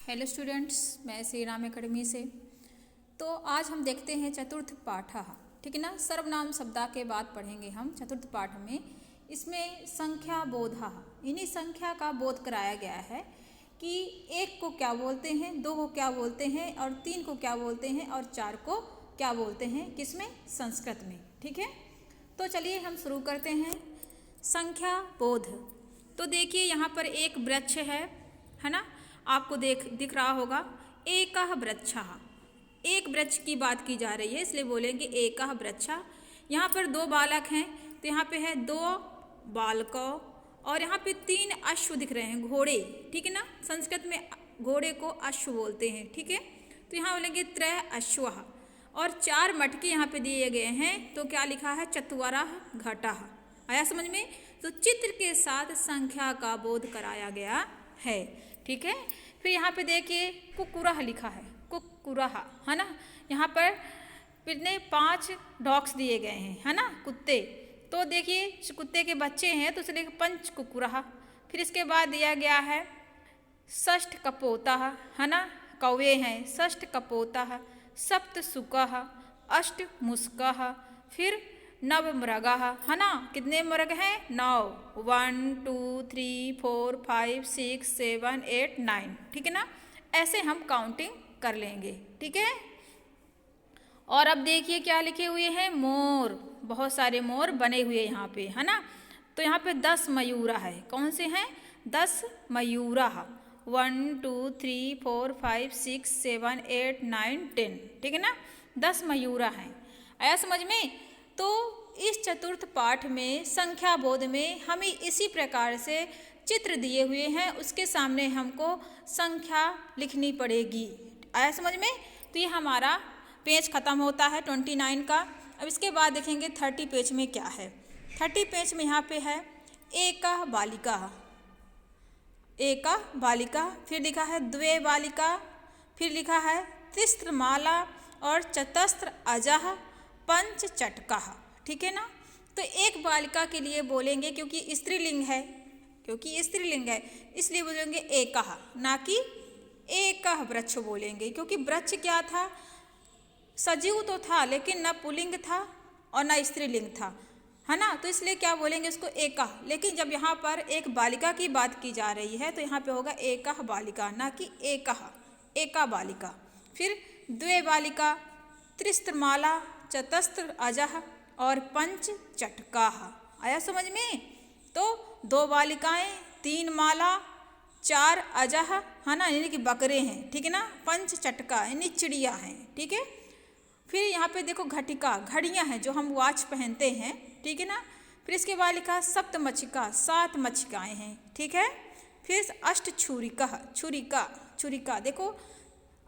Hello students, मैं Shri Ram academy से। तो आज हम देखते हैं चतुर्थ पाठ, ठीक है ना। सर्वनाम शब्दा के बाद पढ़ेंगे हम चतुर्थ पाठ में। इसमें संख्या बोध, इन्हीं संख्या का बोध कराया गया है कि एक को क्या बोलते हैं, दो को क्या बोलते हैं, और तीन को क्या बोलते हैं, और चार को क्या बोलते हैं, किसमें, संस्कृत में। ठीक है, तो चलिए हम शुरू करते हैं। संख्या बोध। तो देखिए यहाँ पर एक वृक्ष है ना, आपको दिख रहा होगा। एकः वृक्षः, एक वृक्ष की बात की जा रही है, इसलिए बोलेंगे एकः वृक्षः। यहाँ पर दो बालक हैं, तो यहाँ पे है दो बालकों, और यहाँ पे तीन अश्व दिख रहे हैं, घोड़े। ठीक है ना, संस्कृत में घोड़े को अश्व बोलते हैं। ठीक है, तो यहाँ बोलेंगे त्रय अश्वः, और चार मटके यहाँ पे दिए गए हैं, तो क्या लिखा है, चत्वरः घटः। आया समझ में। तो चित्र के साथ संख्या का बोध कराया गया है। ठीक है, फिर यहाँ पे देखिए कुक्कुरः लिखा है, कुक्कुरः, है ना। यहाँ पर कितने, 5 डॉग्स दिए गए हैं, है ना, कुत्ते। तो देखिए कुत्ते के बच्चे हैं, तो इसलिए पंच कुक्कुरः। फिर इसके बाद दिया गया है षष्ठ कपोतः, है ना, कौवे हैं, षष्ठ कपोतः, सप्त शुकः, अष्ट मुस्कः, फिर नव मृगः, है ना। कितने मृग हैं, 9, 1 2 3 4 5 6 7 8 9। ठीक है ना, ऐसे हम काउंटिंग कर लेंगे। ठीक है, और अब देखिए क्या लिखे हुए हैं, मोर, बहुत सारे मोर बने हुए यहाँ पे, है ना। तो यहाँ पे 10 मयूरा है। कौन से हैं, 10 मयूरा। 1 2 3 4 5 6 7 8 9 10। ठीक है ना, 10 मयूरा हैं। आया समझ में। तो इस चतुर्थ पाठ में संख्या बोध में हमें इसी प्रकार से चित्र दिए हुए हैं, उसके सामने हमको संख्या लिखनी पड़ेगी। आया समझ में। तो ये हमारा पेज खत्म होता है 29 का। अब इसके बाद देखेंगे 30 पेज में क्या है। 30 पेज में यहाँ पे है एकः बालिका, एकः बालिका, फिर लिखा है द्वे बालिका, फिर लिखा है तिस्रमाला, और चतस्र अजः पंच चटकः। ठीक है ना। तो एक बालिका के लिए बोलेंगे, क्योंकि स्त्रीलिंग है, इसलिए बोलेंगे एकः, ना कि एकः वृक्ष बोलेंगे। क्योंकि वृक्ष क्या था, सजीव तो था, लेकिन न पुल्लिंग था और न स्त्रीलिंग था, है ना। तो इसलिए क्या बोलेंगे इसको, एकः। लेकिन जब यहाँ पर एक बालिका की बात की जा रही है, तो यहाँ पे होगा एकः बालिका, ना कि एकः, एका बालिका। फिर द्वे बालिका, त्रिस्रमाला, चतस्र अजः, और पंच चटकाः। आया समझ में। तो 2 बालिकाएं, 3 माला, 4 अजः, है ना, यानी कि बकरे हैं। ठीक है ना, पंच चटका यानी चिड़िया हैं। ठीक है, फिर यहाँ पे देखो घटिका, घड़ियाँ हैं जो हम वॉच पहनते हैं। ठीक है ना। फिर इसके बाद लिखा सप्त मच्छिका, 7 मच्छिकाएँ हैं। ठीक है, फिर अष्ट छुरिका, छुरिका देखो,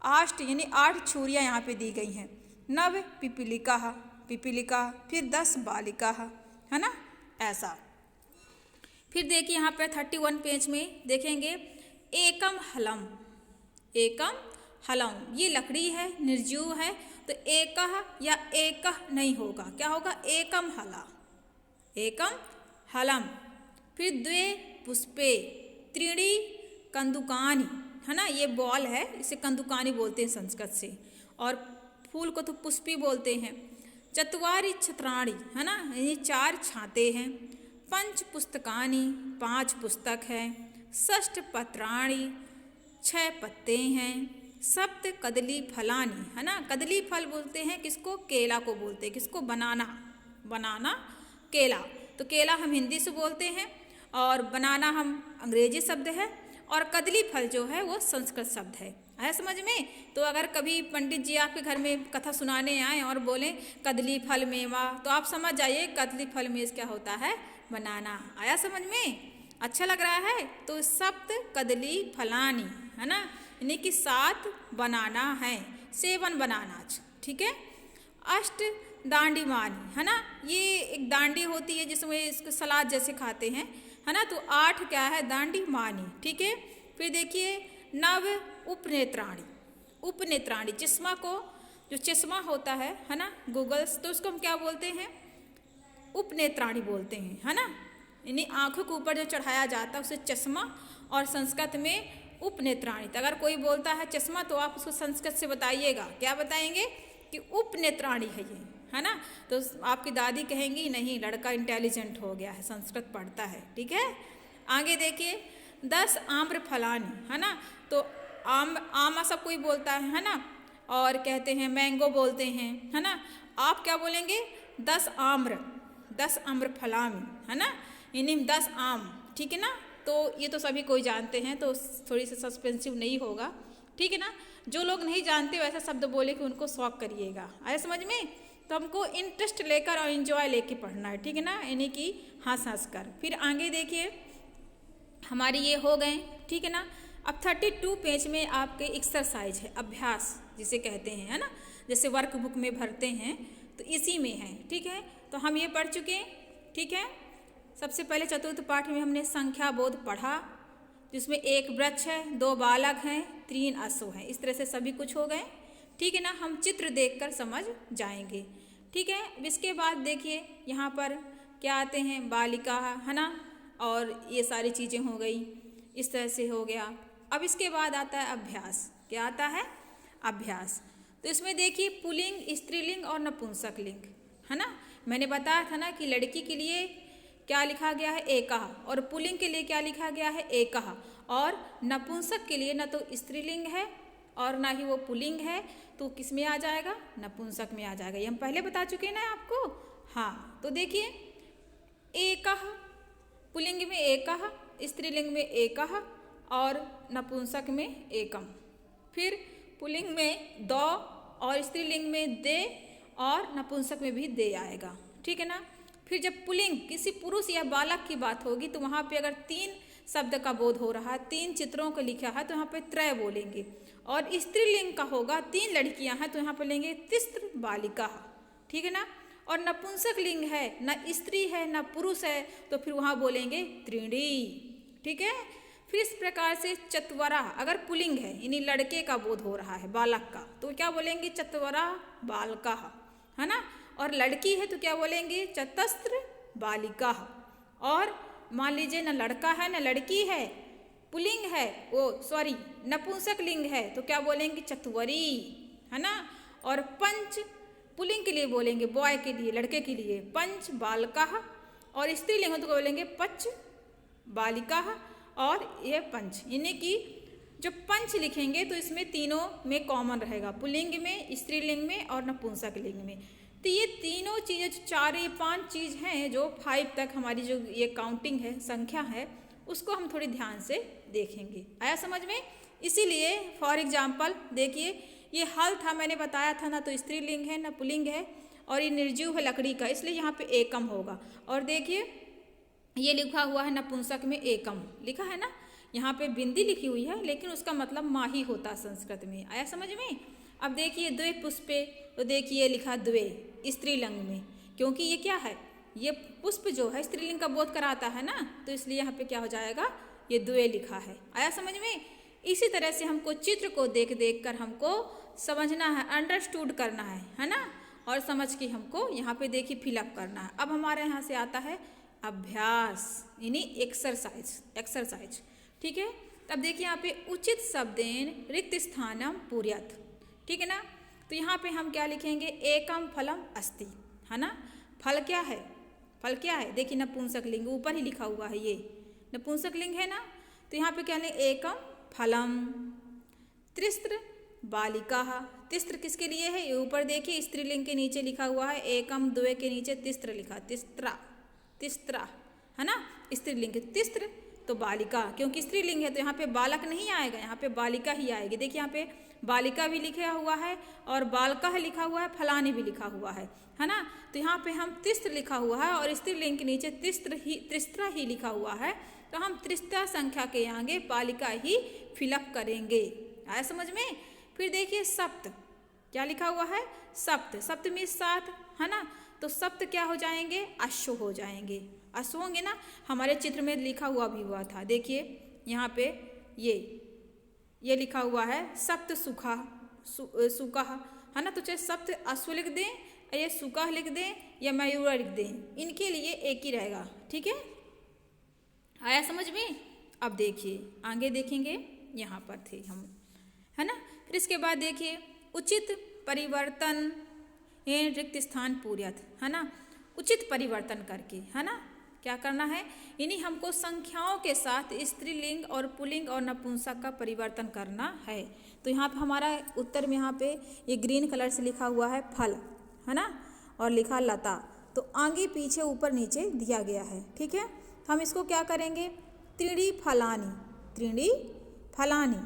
8 यानी 8 छुरियाँ यहाँ पे दी गई हैं। नव पिपीलिका, फिर 10 बालिका, है ना, ऐसा। फिर देखिए यहाँ पर 31 पेज में देखेंगे एकम हलम, एकम हलम, ये लकड़ी है, निर्जीव है, तो एकः या एकः नहीं होगा, क्या होगा, एकम हला, एकम हलम। फिर द्वे पुष्पे, त्रीणि कंदुकानि, है ना, ये बॉल है, इसे कंदुकानी बोलते हैं संस्कृत से, और फूल को तो पुष्पी बोलते हैं। चत्वारि छत्राणि, है ना, ये 4 छाते हैं। पंच पुस्तकानि, 5 पुस्तक हैं। षष्ठ पत्राणि, 6 पत्ते हैं। सप्त कदली फलानि, है ना, कदली फल बोलते हैं किसको, केला को बोलते हैं, किसको, बनाना केला। तो केला हम हिंदी से बोलते हैं, और बनाना हम अंग्रेजी शब्द है, और कदली फल जो है वो संस्कृत शब्द है। आया समझ में। तो अगर कभी पंडित जी आपके घर में कथा सुनाने आए और बोलें कदली फल मेवा, तो आप समझ जाइए कदली फल में क्या होता है, बनाना। आया समझ में, अच्छा लग रहा है। तो सप्त कदली फलानी, है ना, यानी कि 7 बनाना है, 7 बनानाज। ठीक है, अष्ट दांडी मानी, है ना, ये एक दांडी होती है जिसमें इसको सलाद जैसे खाते हैं, है ना। तो 8 क्या है, दांडी मानी। ठीक है, फिर देखिए नव उपनेत्राणी, उपनेत्राणी, चश्मा को, जो चश्मा होता है ना, गूगल्स, तो उसको हम क्या बोलते हैं, उपनेत्राणी बोलते हैं, है ना, यानी आँखों के ऊपर जो चढ़ाया जाता है उसे चश्मा, और संस्कृत में उपनेत्राणि। तो अगर कोई बोलता है चश्मा तो आप उसको संस्कृत से बताइएगा, क्या बताएंगे कि उपनेत्राणि है ये, है ना। तो आपकी दादी कहेंगी नहीं लड़का इंटेलिजेंट हो गया है, संस्कृत पढ़ता है, ठीक है। आगे देखिए 10 आम्र फलानि, है ना। तो आम सब कोई बोलता है ना, और कहते हैं मैंगो बोलते हैं, है ना। आप क्या बोलेंगे 10 आम्र फलानि, है ना, यानी 10 आम, ठीक है ना। तो ये तो सभी कोई जानते हैं, तो थोड़ी सी सस्पेंसिव नहीं होगा, ठीक है ना। जो लोग नहीं जानते वैसा शब्द बोले कि उनको शौक करिएगा, आया समझ में। तो हमको इंटरेस्ट लेकर और इन्जॉय लेके पढ़ना है, ठीक है ना, यानी कि हंस हंस कर। फिर आगे देखिए हमारी ये हो गए, ठीक है ना। अब 32 पेज में आपके एक्सरसाइज है, अभ्यास जिसे कहते हैं, है ना, जैसे वर्क बुक में भरते हैं तो इसी में है, ठीक है। तो हम ये पढ़ चुके हैं, ठीक है। सबसे पहले चतुर्थ पाठ में हमने संख्या बोध पढ़ा, जिसमें 1 वृक्ष है, 2 बालक हैं, 3 अश्व हैं, इस तरह से सभी कुछ हो गए, ठीक है ना। हम चित्र देखकर समझ जाएंगे, ठीक है। इसके बाद देखिए यहाँ पर क्या आते हैं, बालिका, है ना, और ये सारी चीज़ें हो गई, इस तरह से हो गया। अब इसके बाद आता है अभ्यास, क्या आता है, अभ्यास। तो इसमें देखिए पुल्लिंग, स्त्रीलिंग और नपुंसकलिंग, है ना। मैंने बताया था ना कि लड़की के लिए क्या लिखा गया है, एकः, और पुल्लिंग के लिए क्या लिखा गया है, एकः, और नपुंसक के लिए न तो स्त्रीलिंग है और ना ही वो पुल्लिंग है, तो किस में आ जाएगा, नपुंसक में आ जाएगा। ये हम पहले बता चुके हैं ना आपको, हाँ। तो देखिए एकः, पुल्लिंग में एकः, स्त्रीलिंग में एकः और नपुंसक में एकम। फिर पुल्लिंग में दो और स्त्रीलिंग में दे और नपुंसक में भी दे आएगा, ठीक है ना। फिर जब पुल्लिंग किसी पुरुष या बालक की बात होगी तो वहाँ पे अगर 3 शब्द का बोध हो रहा है, 3 चित्रों को लिखा है तो यहाँ पे त्रय बोलेंगे, और स्त्रीलिंग का होगा 3 लड़कियाँ हैं तो यहाँ पे लेंगे तिस्र बालिका, ठीक है ना। और नपुंसक लिंग है, न स्त्री है न पुरुष है, तो फिर वहाँ बोलेंगे त्रीणी, ठीक है। फिर इस प्रकार से चत्वरा, अगर पुल्लिंग है यानी लड़के का बोध हो रहा है, बालक का, तो क्या बोलेंगे चत्वरा बालका, है ना। और लड़की है तो क्या बोलेंगे चतस्त्र बालिका। और मान लीजिए न लड़का है न लड़की है, पुल्लिंग है, नपुंसक लिंग है तो क्या बोलेंगे चत्वरी, है ना। और पंच पुल्लिंग के लिए बोलेंगे, बॉय के लिए, लड़के के लिए पंच बालका, और स्त्रीलिंग हो तो बोलेंगे पच बालिका और ये पंच, यानी कि जो पंच लिखेंगे तो इसमें तीनों में कॉमन रहेगा, पुल्लिंग में, स्त्रीलिंग में और नपुंसक लिंग में। तो ये तीनों चीज़ें, 4 या 5 चीज़ हैं जो 5 तक हमारी जो ये काउंटिंग है, संख्या है, उसको हम थोड़ी ध्यान से देखेंगे, आया समझ में। इसीलिए फॉर एग्जाम्पल देखिए ये हल था, मैंने बताया था ना, तो स्त्रीलिंग है ना पुल्लिंग है, और ये निर्जीव है लकड़ी का, इसलिए यहाँ पे एकम होगा। और देखिए ये लिखा हुआ है नपुंसक में एकम लिखा है ना, यहाँ पे बिंदी लिखी हुई है लेकिन उसका मतलब माही होता है संस्कृत में, आया समझ में। अब देखिए द्वे पुष्पे, तो देखिए लिखा द्वे स्त्रीलिंग में, क्योंकि ये क्या है, ये पुष्प जो है स्त्रीलिंग का बोध कराता है ना, तो इसलिए यहाँ पे क्या हो जाएगा, ये द्वे लिखा है, आया समझ में। इसी तरह से हमको चित्र को देख देख कर हमको समझना है, अंडरस्टूड करना है ना, और समझ के हमको यहाँ पे देखिए फिलअप करना है। अब हमारे यहाँ से आता है अभ्यास, यानी एक्सरसाइज, ठीक है। तब देखिए यहाँ पे उचित शब्देन रिक्त स्थानम पूर्यत, ठीक है ना। तो यहाँ पे हम क्या लिखेंगे, एकम फलम अस्ति, है ना। फल क्या है, फल क्या है, देखिए नपुंसक लिंग ऊपर ही लिखा हुआ है, ये नपुंसक लिंग है ना। तो यहाँ पे क्या लें, एकम फलम, तिस्र बालिका, तिस्र किसके लिए है, ये ऊपर देखिए स्त्रीलिंग के नीचे लिखा हुआ है, एकम द्वे के नीचे तिस्र लिखा, तिस्रा, है ना, स्त्रीलिंग तिस्र, तो बालिका, क्योंकि स्त्रीलिंग है तो यहाँ पे बालक नहीं आएगा, यहाँ पे बालिका ही आएगी। देखिए यहाँ पे बालिका भी लिखा हुआ है और बालका लिखा हुआ है, फलानी भी लिखा हुआ है ना। तो यहाँ पे हम तिस्र लिखा हुआ है और स्त्रीलिंग के नीचे तिस्रा ही लिखा हुआ है, तो हम त्रिस्ता संख्या के आगे बालिका ही फिलअप करेंगे, आया समझ में। फिर देखिए सप्त, क्या लिखा हुआ है, सप्त में 7, है ना। तो सप्त क्या हो जाएंगे, अश्व हो जाएंगे, अश्व होंगे ना, हमारे चित्र में लिखा हुआ भी हुआ था, देखिए यहाँ पे ये लिखा हुआ है सप्त सुखा, है ना। तो चाहे सप्त अश्व लिख दें, या सुका लिख दें या मयूर लिख दें, इनके लिए एक ही रहेगा, ठीक है, आया समझ में। अब देखिए आगे देखेंगे, यहाँ पर थे हम, है ना। फिर इसके बाद देखिए उचित परिवर्तन रिक्त स्थान पूर्यत, है ना। उचित परिवर्तन करके, है ना, क्या करना है, यानी हमको संख्याओं के साथ स्त्रीलिंग और पुल्लिंग और नपुंसक का परिवर्तन करना है। तो यहाँ पे हमारा उत्तर में यहाँ पे ये ग्रीन कलर से लिखा हुआ है फल, है ना, और लिखा लता। तो आगे पीछे ऊपर नीचे दिया गया है, ठीक है। हम इसको क्या करेंगे, त्रीणी फलानी, त्रीणी फलानी,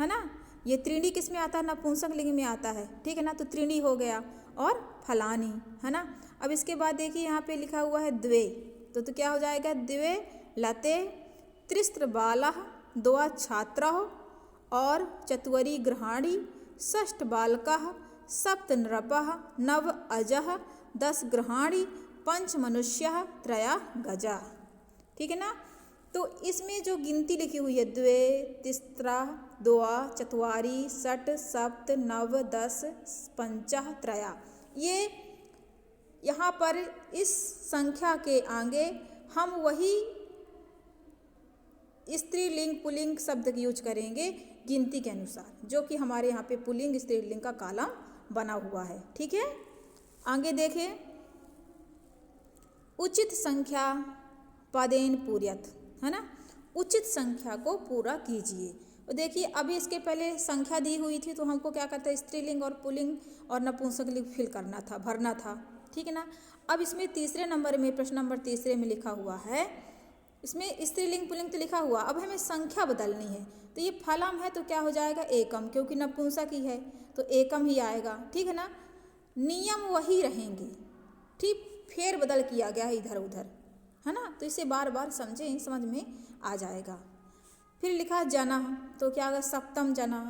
है ना। ये त्रीणी किस में आता है, नपुंसक लिंग में आता है, ठीक है ना। तो त्रीणी हो गया और फलानी, है ना। अब इसके बाद देखिए यहाँ पे लिखा हुआ है द्वे, तो क्या हो जाएगा, द्वे लते त्रिस्त्र बालः द्वा छात्रः और चत्वरी गृहाणी षष्ठ बालकः सप्त नृपः नव अजः 10 गृहाणी पंच मनुष्यः त्रया गजा, ठीक है ना। तो इसमें जो गिनती लिखी हुई है द्वे तिस्रा द्वा चत्वारी षट सप्त नव 10 पंचः त्रया, ये यहाँ पर इस संख्या के आगे हम वही स्त्रीलिंग पुल्लिंग शब्द यूज करेंगे गिनती के अनुसार, जो कि हमारे यहाँ पे पुल्लिंग स्त्रीलिंग का कॉलम बना हुआ है, ठीक है। आगे देखें, उचित संख्या पदेन पूर्यत, है ना, उचित संख्या को पूरा कीजिए। और देखिए अभी इसके पहले संख्या दी हुई थी, तो हमको क्या करता है, स्त्रीलिंग और पुल्लिंग और नपुंसक लिंग फिल करना था, भरना था, ठीक है ना। अब इसमें तीसरे नंबर में, प्रश्न नंबर तीसरे में लिखा हुआ है, इसमें स्त्रीलिंग पुल्लिंग तो लिखा हुआ, अब हमें संख्या बदलनी है। तो ये फलम है तो क्या हो जाएगा, एकम, क्योंकि नपुंसक ही है तो एकम ही आएगा, ठीक है ना। नियम वही रहेंगे, ठीक, फेर बदल किया गया है इधर उधर, है ना। तो इसे बार बार समझें, समझ में आ जाएगा। फिर लिखा जना, तो क्या होगा, सप्तम जना।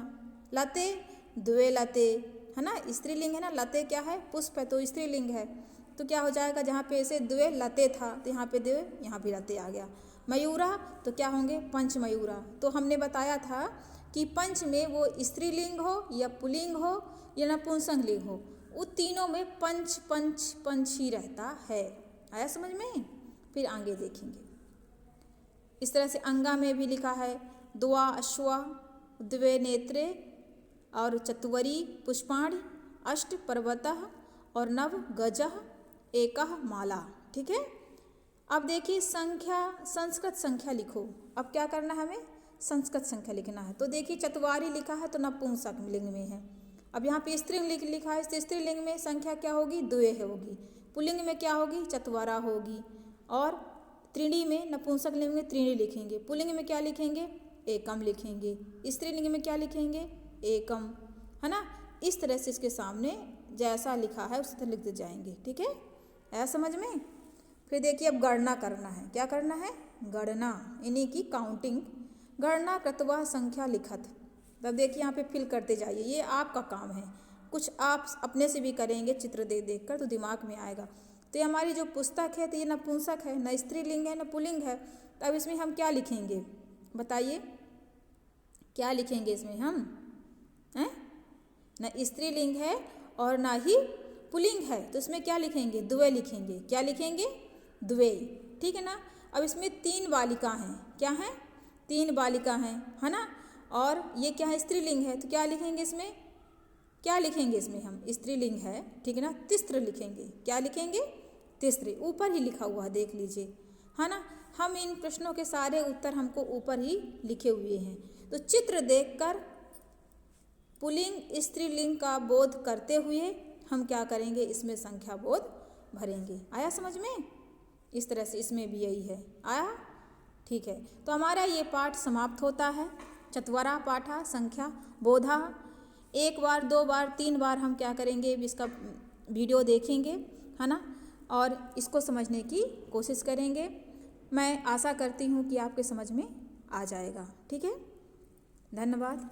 लते द्वे लते, है ना, स्त्रीलिंग है ना, लते क्या है, पुष्प है तो स्त्रीलिंग है, तो क्या हो जाएगा, जहाँ पे ऐसे द्वे लते था तो यहाँ पे द्वे, यहाँ भी लते आ गया। मयूरा तो क्या होंगे, पंच मयूरा। तो हमने बताया था कि पंच में वो स्त्रीलिंग हो या पुल्लिंग हो या नपुंसक लिंग हो, उन तीनों में पंच पंच पंच ही रहता है। आया समझ में। फिर आगे देखेंगे, इस तरह से अंगा में भी लिखा है द्वा अश्वा द्वे नेत्रे और चत्वरी पुष्पाणि अष्ट पर्वतः और नव गजः एकः माला, ठीक है। अब देखिए संख्या, संस्कृत संख्या लिखो। अब क्या करना है, हमें संस्कृत संख्या लिखना है। तो देखिए चत्वारी लिखा है तो नपुंसक लिंग में है। अब यहाँ पे स्त्रीलिंग लिखा है, स्त्रीलिंग में संख्या क्या होगी, द्वे होगी। पुल्लिंग में क्या होगी, चत्वारा होगी। और त्रीणी में, नपुंसक लिंग में त्रीणी लिखेंगे। पुल्लिंग में क्या लिखेंगे, एकम लिखेंगे। स्त्रीलिंग में क्या लिखेंगे, एकम, है ना। इस तरह से इसके सामने जैसा लिखा है उसी तरह लिखते जाएंगे, ठीक है। ऐसा समझ में। फिर देखिए अब गणना करना है। क्या करना है, गणना, इन्हीं की काउंटिंग। गणना कृत्वा संख्या लिखत। तब देखिए यहाँ पे फिल करते जाइए, ये आपका काम है। कुछ आप अपने से भी करेंगे चित्र देख देख कर, तो दिमाग में आएगा। तो ये हमारी जो पुस्तक है तो ये नपुंसक है, न स्त्रीलिंग है न पुल्लिंग है। तो अब इसमें हम क्या लिखेंगे, बताइए क्या लिखेंगे इसमें हम, हैं, न स्त्रीलिंग है और ना ही पुल्लिंग है, तो इसमें क्या लिखेंगे, द्वे लिखेंगे। क्या लिखेंगे, द्वे, ठीक है ना। अब इसमें 3 बालिका हैं, क्या हैं, 3 बालिका हैं, है ना। और ये क्या है, स्त्रीलिंग है, तो क्या लिखेंगे इसमें, क्या लिखेंगे इसमें हम, स्त्रीलिंग है, ठीक है ना, तिस्त्र लिखेंगे। क्या लिखेंगे, तिस्त्र, ऊपर ही लिखा हुआ है, देख लीजिए, है ना। हम इन प्रश्नों के सारे उत्तर हमको ऊपर ही लिखे हुए हैं। तो चित्र देखकर पुल्लिंग स्त्रीलिंग का बोध करते हुए हम क्या करेंगे, इसमें संख्या बोध भरेंगे। आया समझ में। इस तरह से इसमें भी यही है, आया, ठीक है। तो हमारा ये पाठ समाप्त होता है। चत्वरा पाठा संख्या बोधा। 1 बार 2 बार 3 बार हम क्या करेंगे, इसका वीडियो देखेंगे, है ना, और इसको समझने की कोशिश करेंगे। मैं आशा करती हूँ कि आपके समझ में आ जाएगा, ठीक है। धन्यवाद।